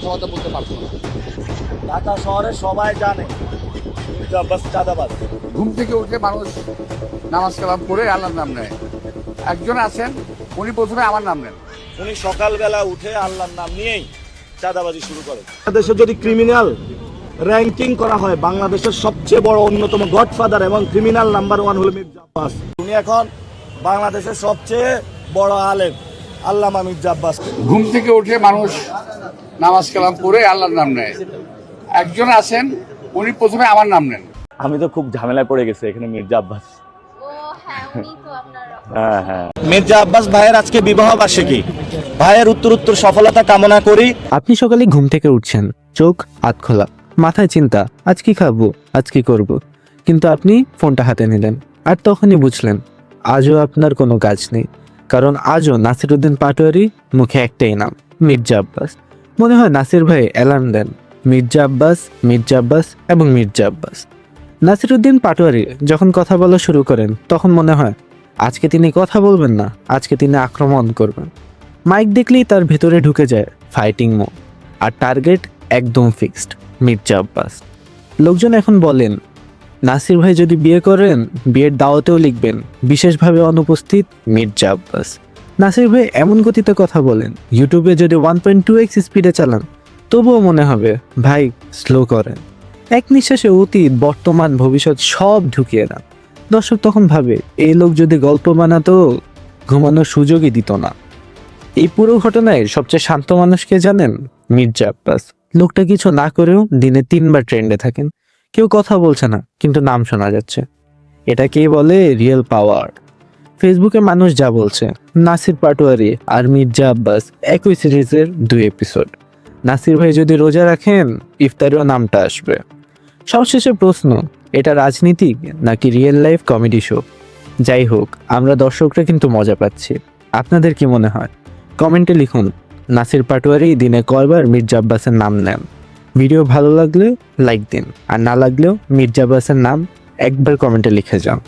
কথাবার্তা বলতে পারছো না। ঢাকা শহরে সবাই জানে মির্জা আব্বাস চাঁদাবাজ। ঘুম থেকে উঠে মানুষ নামাজ কালাম পড়ে আল্লাহর নাম নেয়। একজন আছেন উনি প্রথমে আমার নাম নেন। উনি সকালবেলা উঠে আল্লাহর নাম নিয়েই চাঁদাবাজি শুরু করে। বাংলাদেশে যদি ক্রিমিনাল র্যাঙ্কিং করা হয়, বাংলাদেশের সবচেয়ে বড় অন্যতম গডফাদার এবং ক্রিমিনাল নাম্বার 1 হলো মির্জা আব্বাস। উনি এখন বাংলাদেশের সবচেয়ে বড় আলেম আল্লামা মির্জা আব্বাস। ঘুম থেকে উঠে মানুষ নামাজ কালাম পড়ে আল্লাহর নাম নেয়। একজন আছেন উনি প্রথমে আমার নাম নেন। আমি তো খুব ঝামেলায় পড়ে গেছি এখানে মির্জা আব্বাস। ও হ্যাঁ, উনি তো আপনার হ্যাঁ মির্জা আব্বাস ভাইয়ের আজকে বিবাহ বার্ষিকী। ভাইয়ের উত্তর সফলতা কামনা করি। আপনি সকালে ঘুম থেকে উঠছেন, চোখ আধ খোলা, মাথায় চিন্তা আজ কি খাবো, আজ কি করব, কিন্তু আপনি ফোনটা হাতে নিলেন আর তখনই বুঝলেন আজও আপনার কোনো কাজ নেই, কারণ আজও নাসিরউদ্দিন পাটোয়ারি মুখে একটাই নাম, মির্জা আব্বাস। মনে হয় নাসির ভাই অ্যালার্ম দেন, মির্জা আব্বাস, মির্জা আব্বাস এবং মির্জা আব্বাস। নাসিরউদ্দিন পাটোয়ারি যখন কথা বলা শুরু করেন তখন মনে হয় আজকে তিনি কথা বলবেন না, আজকে তিনি আক্রমণ করবেন। মাইক দেখলেই তার ভেতরে ঢুকে যায় ফাইটিং মোড, আর টার্গেট একদম ফিক্সড, মির্জা আব্বাস। লোকজন এখন বলেন নাসির ভাই যদি বিয়ে করেন বিয়ের দাওয়াতেও লিখবেন বিশেষভাবে অনুপস্থিত মির্জা আব্বাস। নাসির ভাই এমন গতিতে কথা বলেন, ইউটিউবে যদি 1.2x স্পিডে চালান তবুও মনে হবে ভাই স্লো করেন। এক নিঃশ্বাসে অতীত, বর্তমান, ভবিষ্যৎ সব ঢুকিয়ে দেন। দর্শক তখন ভাবে এই লোক যদি গল্প বানাতো ঘুমানোর সুযোগই দিত না। এই পুরো ঘটনায় সবচেয়ে শান্ত মানুষকে জানেন, মির্জা আব্বাস। লোকটা কিছু না করেও দিনে 3 বার ট্রেন্ডে থাকেন, কেউ কথা বলছে না কিন্তু নাম শোনা যাচ্ছে। এটাকেই বলে রিয়েল পাওয়ার। ফেসবুকে মানুষ যা বলছে, নাসির পাটোয়ারি আর মির্জা আব্বাস একই সিরিজের 2 এপিসোড। নাসির ভাই যদি রোজা রাখেন ইফতারেও নামটা আসবে। সবশেষে প্রশ্ন, এটা রাজনীতি নাকি রিয়েল লাইফ কমেডি শো? যাই হোক, আমরা দর্শকরা কিন্তু মজা পাচ্ছি। আপনাদের কি মনে হয়? কমেন্টে লিখুন নাসির পাটোয়ারি দিনে কয়বার মির্জা আব্বাসের নাম নেন। ভিডিও ভালো লাগলে লাইক দিন, আর না লাগলেও মির্জা আব্বাসের নাম একবার কমেন্টে লিখে যান।